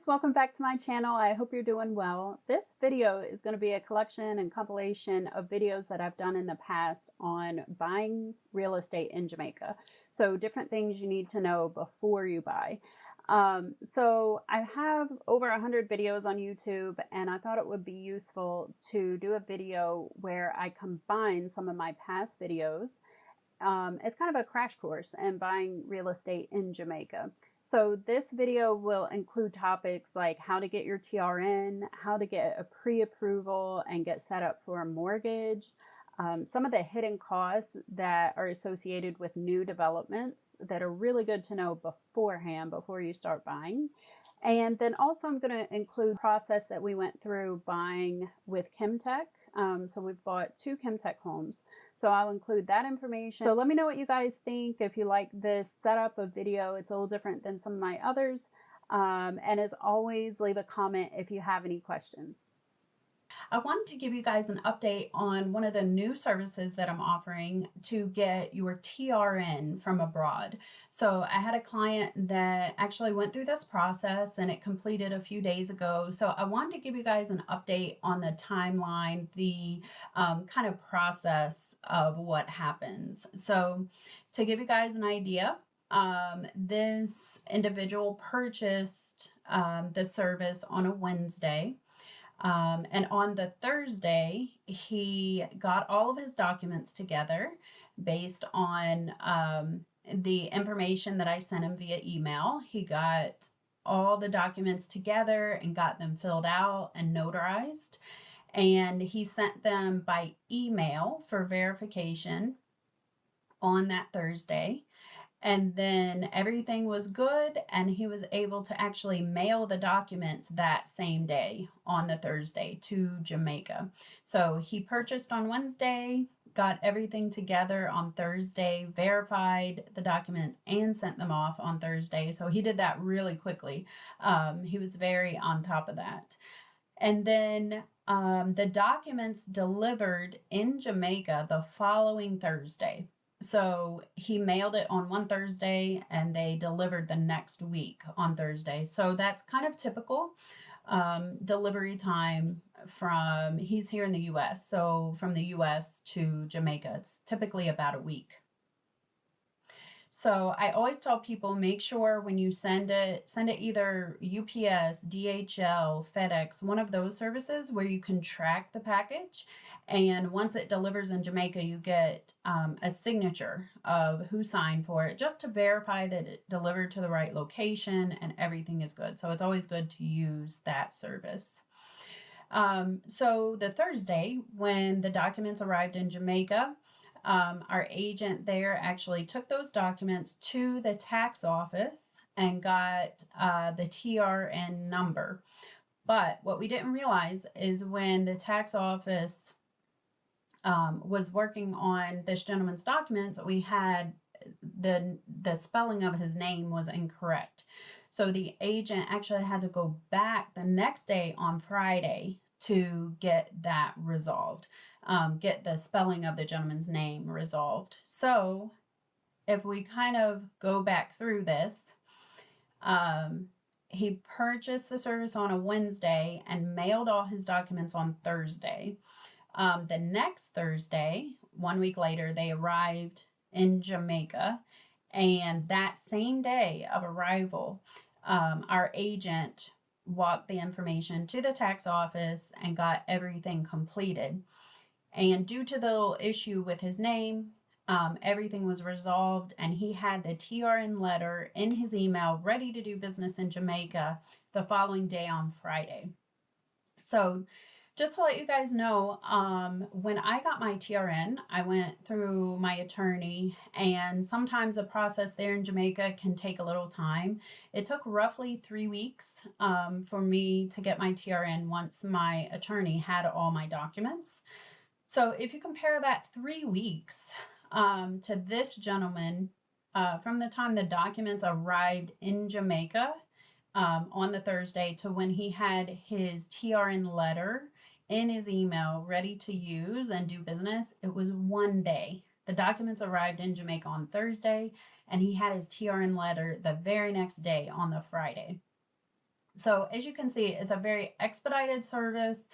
guys, welcome back to my channel. I hope you're doing well. This video is going to be a collection and compilation of videos that I've done in the past on buying real estate in Jamaica. So different things you need to know before you buy. So I have over 100 videos on YouTube, and I thought it would be useful to do a video where I combine some of my past videos. It's kind of a crash course in buying real estate in Jamaica. So this video will include topics like how to get your TRN, how to get a pre-approval and get set up for a mortgage, some of the hidden costs that are associated with new developments that are really good to know beforehand before you start buying. And then also I'm going to include the process that we went through buying with Chemtech. So we've bought 2 Chemtech homes. So I'll include that information. So let me know what you guys think. If you like this setup of video, it's a little different than some of my others. And as always, leave a comment if you have any questions. I wanted to give you guys an update on one of the new services that I'm offering to get your TRN from abroad. So I had a client that actually went through this process and it completed a few days ago. So I wanted to give you guys an update on the timeline, the kind of process of what happens. So to give you guys an idea, this individual purchased the service on a Wednesday. And on the Thursday, he got all of his documents together based on the information that I sent him via email. He got all the documents together and got them filled out and notarized. And he sent them by email for verification on that Thursday. And then everything was good, and he was able to actually mail the documents that same day on the Thursday to Jamaica. So he purchased on Wednesday, got everything together on Thursday, verified the documents, and sent them off on Thursday. So he did that really quickly. He was very on top of that. And then the documents delivered in Jamaica the following Thursday. So he mailed it on one Thursday and they delivered the next week on Thursday. So that's kind of typical delivery time from, he's here in the US. So from the US to Jamaica, it's typically about a week. So I always tell people, make sure when you send it either UPS, DHL, FedEx, one of those services where you can track the package. And once it delivers in Jamaica, you get a signature of who signed for it, just to verify that it delivered to the right location and everything is good. So it's always good to use that service. So the Thursday, when the documents arrived in Jamaica, our agent there actually took those documents to the tax office and got the TRN number. But what we didn't realize is when the tax office was working on this gentleman's documents, we had the spelling of his name was incorrect. So the agent actually had to go back the next day on Friday to get that resolved, get the spelling of the gentleman's name resolved. So if we kind of go back through this, he purchased the service on a Wednesday and mailed all his documents on Thursday. The next Thursday, 1 week later, they arrived in Jamaica. And that same day of arrival, our agent walked the information to the tax office and got everything completed. And due to the issue with his name, everything was resolved, and he had the TRN letter in his email ready to do business in Jamaica the following day on Friday. So just to let you guys know, when I got my TRN, I went through my attorney, and sometimes the process there in Jamaica can take a little time. It took roughly 3 weeks for me to get my TRN once my attorney had all my documents. So if you compare that 3 weeks to this gentleman, from the time the documents arrived in Jamaica on the Thursday to when he had his TRN letter in his email ready to use and do business, it was 1 day. The documents arrived in Jamaica on Thursday, and he had his TRN letter the very next day on the Friday. So as you can see, it's a very expedited service.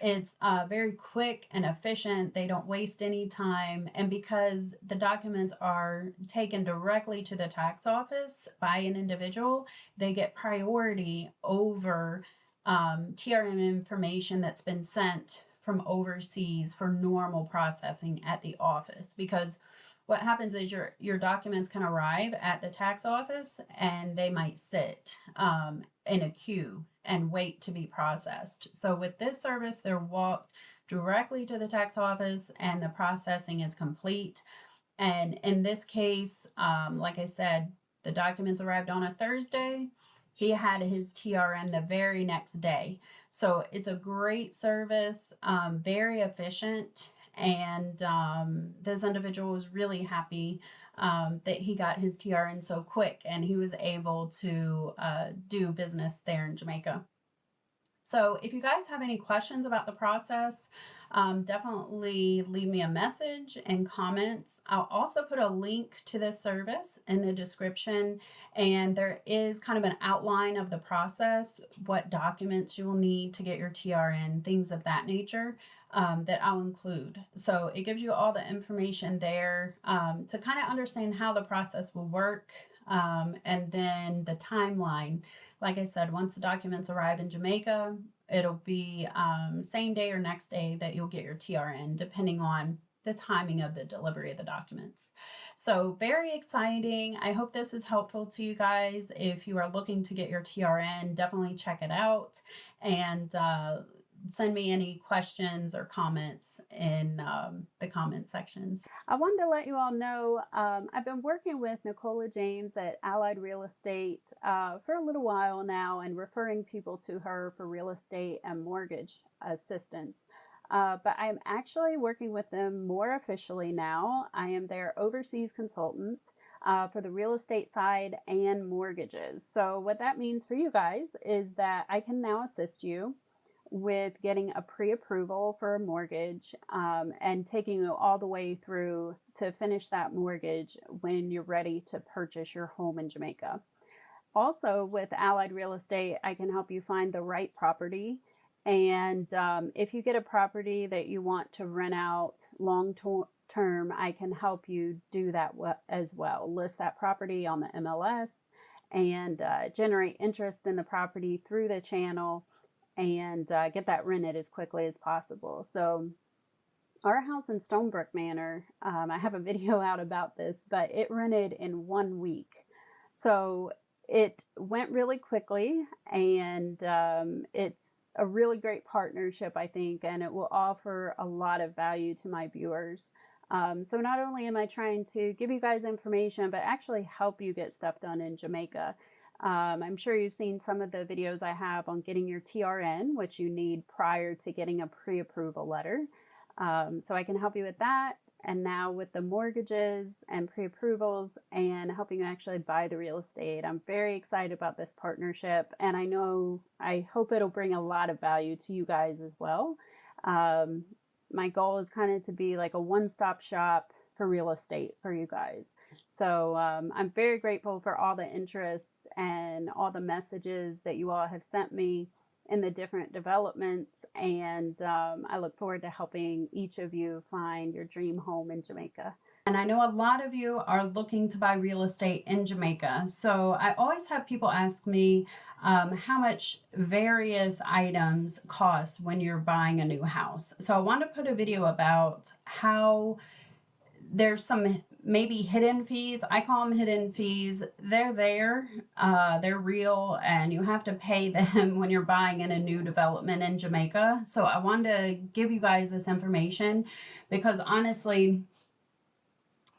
It's very quick and efficient. They don't waste any time. And because the documents are taken directly to the tax office by an individual, they get priority over TRM information that's been sent from overseas for normal processing at the office. Because what happens is your documents can arrive at the tax office and they might sit in a queue and wait to be processed. So with this service, they're walked directly to the tax office and the processing is complete. And in this case, like I said, the documents arrived on a Thursday. He had his TRN the very next day. So it's a great service, very efficient. And this individual was really happy that he got his TRN so quick and he was able to do business there in Jamaica. So if you guys have any questions about the process, definitely leave me a message and comments. I'll also put a link to this service in the description, and there is kind of an outline of the process, what documents you will need to get your TRN, things of that nature, that I'll include. So it gives you all the information there to kind of understand how the process will work, and then the timeline. Like I said, once the documents arrive in Jamaica, it'll be same day or next day that you'll get your TRN, depending on the timing of the delivery of the documents. So very exciting. I hope this is helpful to you guys. If you are looking to get your TRN, definitely check it out and send me any questions or comments in the comment sections. I wanted to let you all know I've been working with Nicola James at Allied Real Estate for a little while now and referring people to her for real estate and mortgage assistance. But I'm actually working with them more officially now. I am their overseas consultant for the real estate side and mortgages. So what that means for you guys is that I can now assist you with getting a pre-approval for a mortgage and taking you all the way through to finish that mortgage when you're ready to purchase your home in Jamaica. Also, with Allied Real Estate, I can help you find the right property. And if you get a property that you want to rent out long term, I can help you do that as well. List that property on the MLS and generate interest in the property through the channel and get that rented as quickly as possible. So our house in Stonebrook Manor, I have a video out about this, but it rented in 1 week. So it went really quickly, and it's a really great partnership, I think, and it will offer a lot of value to my viewers. So not only am I trying to give you guys information, but actually help you get stuff done in Jamaica. I'm sure you've seen some of the videos I have on getting your TRN, which you need prior to getting a pre-approval letter. So I can help you with that. And now with the mortgages and pre-approvals and helping you actually buy the real estate, I'm very excited about this partnership. And I hope it'll bring a lot of value to you guys as well. My goal is kind of to be like a one-stop shop for real estate for you guys. So I'm very grateful for all the interest and all the messages that you all have sent me in the different developments, and I look forward to helping each of you find your dream home in Jamaica. And I know a lot of you are looking to buy real estate in Jamaica. So I always have people ask me how much various items cost when you're buying a new house. So I want to put a video about how there's some maybe hidden fees. I call them hidden fees. They're there, they're real, and you have to pay them when you're buying in a new development in Jamaica. So I wanted to give you guys this information because honestly,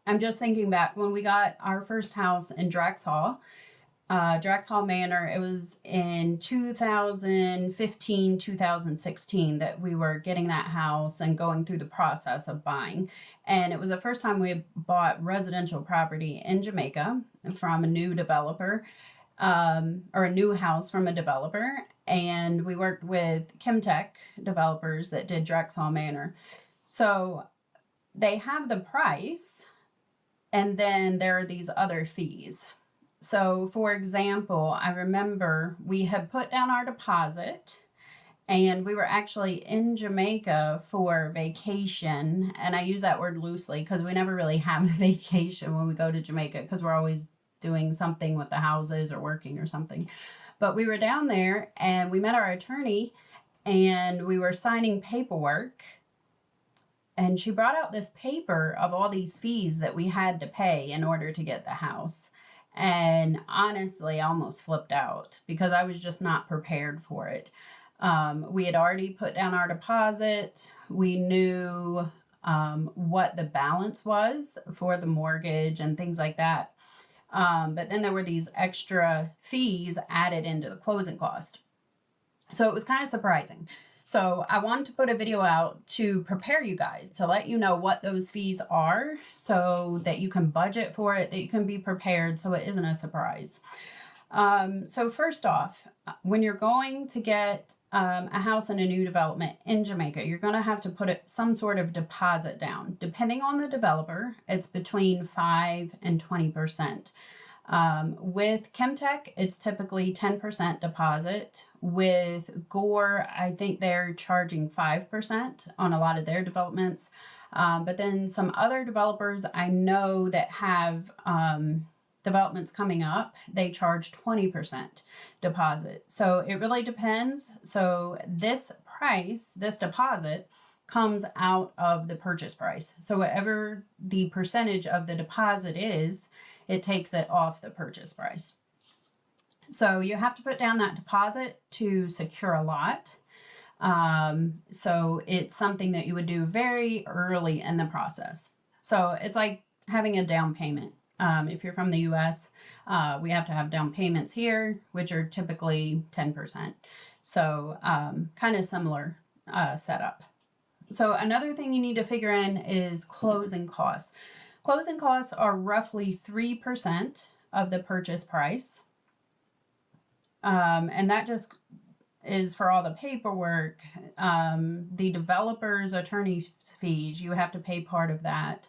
I'm just thinking back when we got our first house in Drexel Manor. It was in 2015, 2016 that we were getting that house and going through the process of buying. And it was the first time we had bought residential property in Jamaica from a new developer, or a new house from a developer. And we worked with Chemtech developers that did Drexel Manor. So they have the price, and then there are these other fees. So for example, I remember we had put down our deposit and we were actually in Jamaica for vacation. And I use that word loosely because we never really have a vacation when we go to Jamaica because we're always doing something with the houses or working or something. But we were down there and we met our attorney and we were signing paperwork. And she brought out this paper of all these fees that we had to pay in order to get the house. And honestly, I almost flipped out because I was just not prepared for it. We had already put down our deposit. We knew what the balance was for the mortgage and things like that. But then there were these extra fees added into the closing cost. So it was kind of surprising. So I wanted to put a video out to prepare you guys, to let you know what those fees are so that you can budget for it, that you can be prepared so it isn't a surprise. So first off, when you're going to get a house in a new development in Jamaica, you're going to have to put some sort of deposit down. Depending on the developer, it's between 5 and 20%. With Chemtech, it's typically 10% deposit. With Gore, I think they're charging 5% on a lot of their developments. But then some other developers I know that have developments coming up, they charge 20% deposit. So it really depends. So this price, this deposit, comes out of the purchase price. So whatever the percentage of the deposit is, it takes it off the purchase price. So you have to put down that deposit to secure a lot. So it's something that you would do very early in the process. So it's like having a down payment. If you're from the US, we have to have down payments here, which are typically 10%. So kind of similar setup. So another thing you need to figure in is closing costs. Closing costs are roughly 3% of the purchase price. And that just is for all the paperwork, the developer's attorney fees, you have to pay part of that.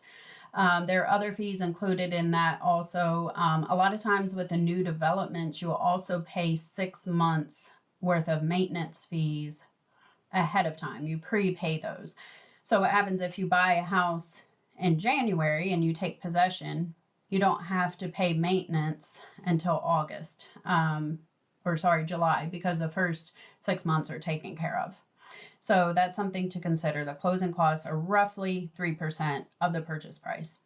There are other fees included in that also. A lot of times with the new developments, you'll also pay 6 months worth of maintenance fees ahead of time. You prepay those. So what happens if you buy a house in January and you take possession, you don't have to pay maintenance until July, because the first 6 months are taken care of. So that's something to consider. The closing costs are roughly 3% of the purchase price.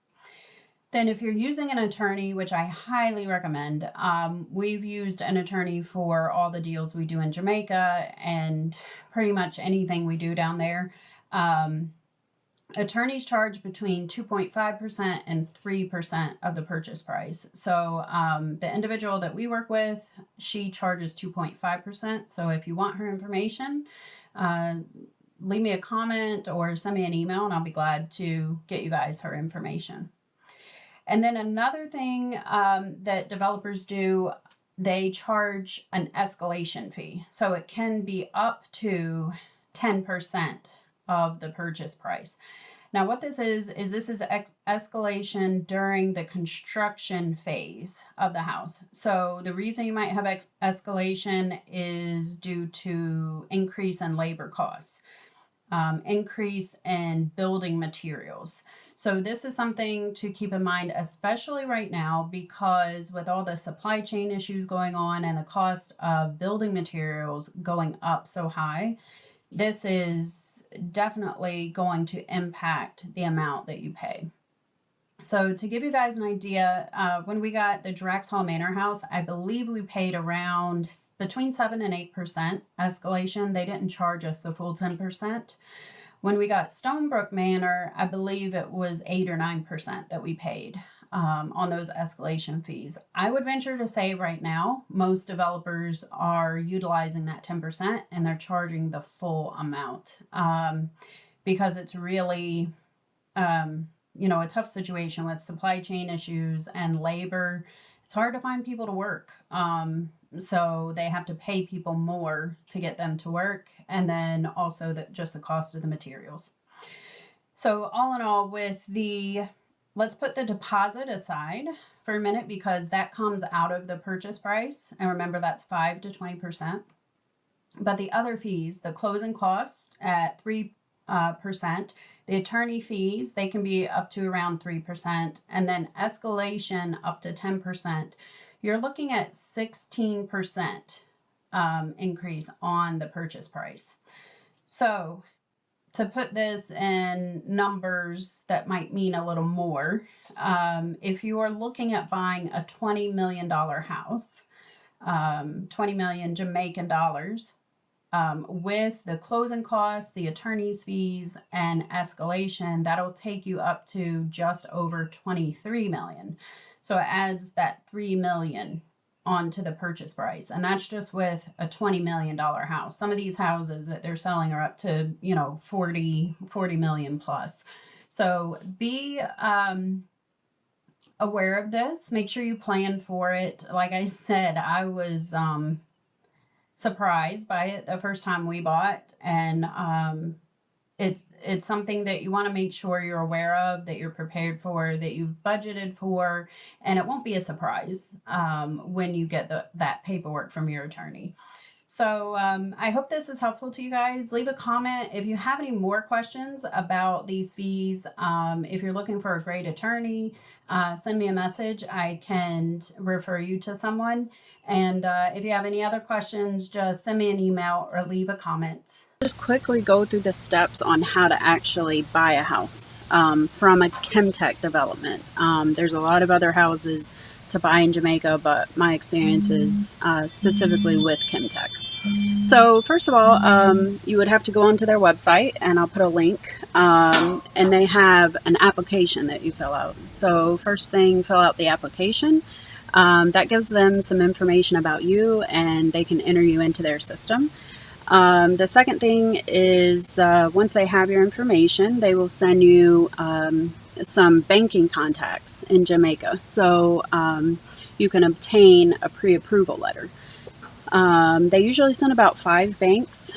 Then if you're using an attorney, which I highly recommend, we've used an attorney for all the deals we do in Jamaica and pretty much anything we do down there. Attorneys charge between 2.5% and 3% of the purchase price. So the individual that we work with, she charges 2.5%. So if you want her information, leave me a comment or send me an email and I'll be glad to get you guys her information. And then another thing that developers do, they charge an escalation fee. So it can be up to 10% of the purchase price. Now what this is escalation during the construction phase of the house. So the reason you might have escalation is due to increase in labor costs, increase in building materials. So this is something to keep in mind, especially right now, because with all the supply chain issues going on and the cost of building materials going up so high, this is definitely going to impact the amount that you pay. So to give you guys an idea, when we got the Draxhall Manor house, I believe we paid around between 7 and 8% escalation. They didn't charge us the full 10%. When we got Stonebrook Manor, I believe it was 8 or 9% that we paid on those escalation fees. I would venture to say right now, most developers are utilizing that 10% and they're charging the full amount because it's really, a tough situation with supply chain issues and labor. It's hard to find people to work. So they have to pay people more to get them to work. And then also just the cost of the materials. So all in all, let's put the deposit aside for a minute because that comes out of the purchase price. And remember, that's 5 to 20%. But the other fees, the closing cost at 3%, the attorney fees, they can be up to around 3%, and then escalation up to 10%. You're looking at 16% increase on the purchase price. So to put this in numbers that might mean a little more, if you are looking at buying a $20 million house, 20 million Jamaican dollars, with the closing costs, the attorney's fees, and escalation, that'll take you up to just over 23 million. So it adds that 3 million onto the purchase price. And that's just with a $20 million house. Some of these houses that they're selling are up to, 40 million plus. So be aware of this. Make sure you plan for it. Like I said, I was surprised by it the first time we bought, and it's something that you want to make sure you're aware of, that you're prepared for, that you've budgeted for, and it won't be a surprise when you get that paperwork from your attorney. So I hope this is helpful to you guys. Leave a comment if you have any more questions about these fees. If you're looking for a great attorney, send me a message. I can refer you to someone. And if you have any other questions, just send me an email or leave a comment. Just quickly go through the steps on how to actually buy a house from a Chemtech development. There's a lot of other houses to buy in Jamaica, but my experience is specifically with Chemtech. So first of all, you would have to go onto their website, and I'll put a link, and they have an application that you fill out. So first thing, fill out the application. That gives them some information about you, and they can enter you into their system. The second thing is once they have your information, they will send you some banking contacts in Jamaica, so you can obtain a pre-approval letter. They usually send about 5 banks,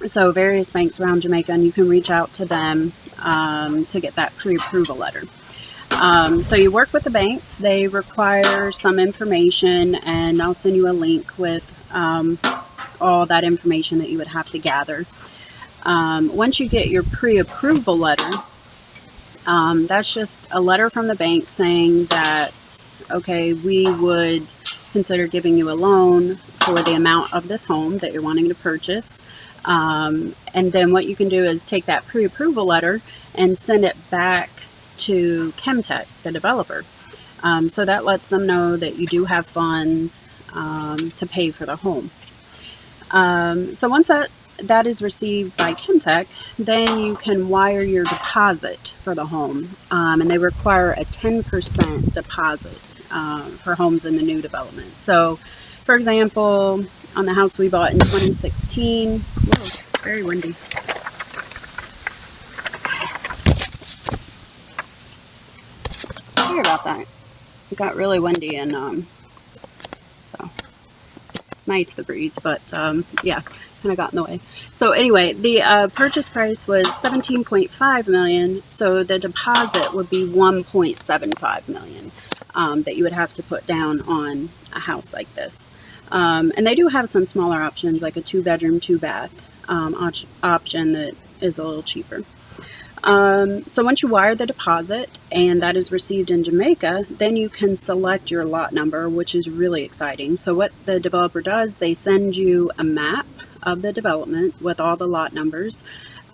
so various banks around Jamaica, and you can reach out to them to get that pre-approval letter. So you work with the banks. They require some information, and I'll send you a link with all that information that you would have to gather. Once you get your pre-approval letter, that's just a letter from the bank saying that, okay, we would consider giving you a loan for the amount of this home that you're wanting to purchase. And then what you can do is take that pre-approval letter and send it back to Chemtech, the developer. So that lets them know that you do have funds to pay for the home. So once that is received by Chemtech, then you can wire your deposit for the home. And they require a 10% deposit for homes in the new development. So for example, on the house we bought in 2016, whoa, very windy. Sorry about that. It got really windy, and so it's nice, the breeze, but yeah, kind of got in the way. So anyway, the purchase price was $17.5 million, so the deposit would be $1.75 million that you would have to put down on a house like this. And they do have some smaller options, like a 2-bedroom, 2-bath option that is a little cheaper. So once you wire the deposit and that is received in Jamaica, then you can select your lot number, which is really exciting. So what the developer does, they send you a map of the development with all the lot numbers.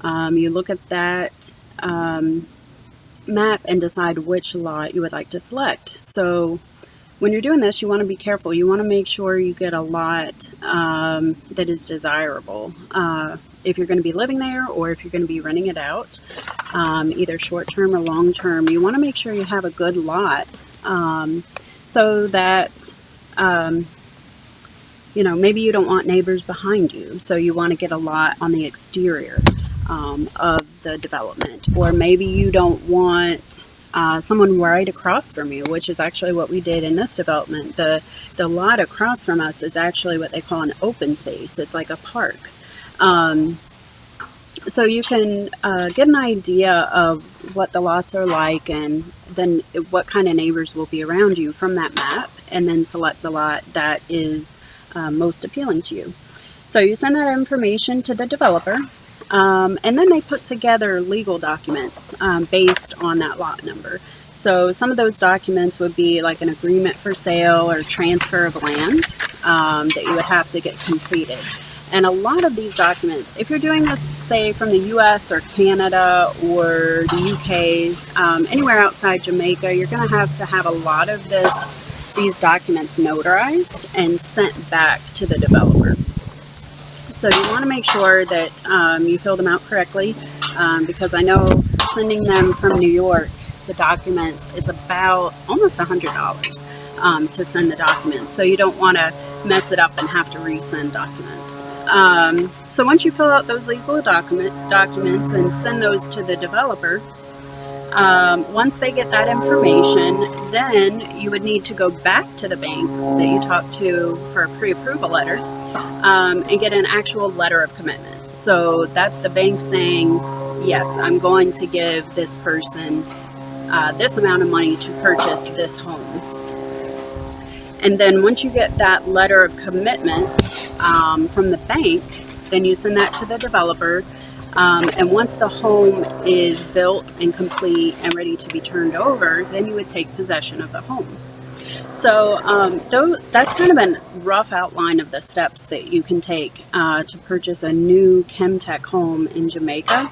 You look at that map and decide which lot you would like to select. So when you're doing this, you want to be careful. You want to make sure you get a lot that is desirable. If you're going to be living there, or if you're going to be renting it out, either short-term or long-term, you want to make sure you have a good lot so that, maybe you don't want neighbors behind you, so you want to get a lot on the exterior of the development. Or maybe you don't want someone right across from you, which is actually what we did in this development. The lot across from us is actually what they call an open space. It's like a park. So you can get an idea of what the lots are like, and what kind of neighbors will be around you from that map, and then select the lot that is most appealing to you. So you send that information to the developer, and then they put together legal documents based on that lot number. So some of those documents would be like an agreement for sale or transfer of land that you would have to get completed. And a lot of these documents, if you're doing this, say, from the US or Canada or the UK, anywhere outside Jamaica, you're going to have a lot of these documents notarized and sent back to the developer. So you want to make sure that you fill them out correctly, because I know sending them from New York, the documents, it's about almost $100 to send the documents. So you don't want to mess it up and have to resend documents. So once you fill out those legal documents and send those to the developer, once they get that information, then you would need to go back to the banks that you talked to for a pre-approval letter and get an actual letter of commitment. So that's the bank saying, yes, I'm going to give this person this amount of money to purchase this home. And then once you get that letter of commitment from the bank, then you send that to the developer. And once the home is built and complete and ready to be turned over, then you would take possession of the home. So that's kind of a rough outline of the steps that you can take to purchase a new Chemtech home in Jamaica.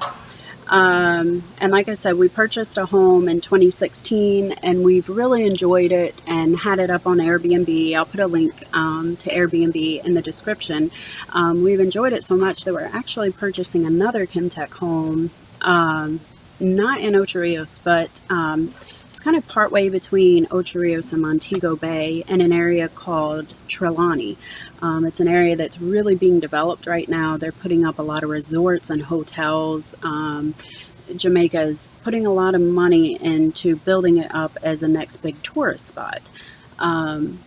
And like I said, we purchased a home in 2016 and we've really enjoyed it and had it up on Airbnb. I'll put a link to Airbnb in the description. We've enjoyed it so much that we're actually purchasing another Chemtech home, not in Ocho Rios, but it's kind of partway between Ocho Rios and Montego Bay in an area called Trelawney. It's an area that's really being developed right now. They're putting up a lot of resorts and hotels. Jamaica is putting a lot of money into building it up as a next big tourist spot.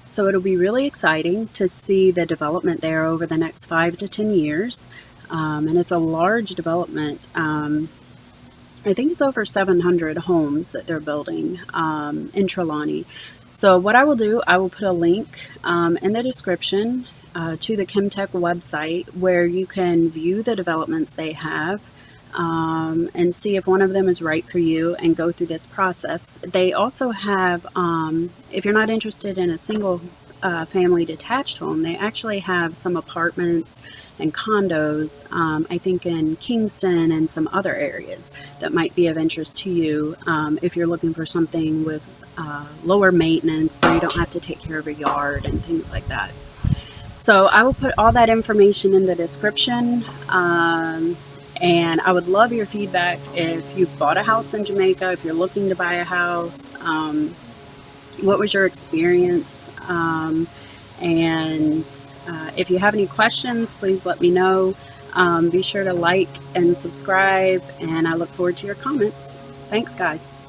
So it'll be really exciting to see the development there over the next 5 to 10 years. And it's a large development. I think it's over 700 homes that they're building in Trelawney. So what I will do, I will put a link in the description to the Chemtech website where you can view the developments they have and see if one of them is right for you and go through this process. They also have, if you're not interested in a single family detached home, they actually have some apartments and condos, I think in Kingston and some other areas that might be of interest to you if you're looking for something with lower maintenance where you don't have to take care of a yard and things like that. So I will put all that information in the description, and I would love your feedback if you've bought a house in Jamaica, if you're looking to buy a house, what was your experience, and if you have any questions, please let me know. Be sure to like and subscribe, and I look forward to your comments. Thanks, guys.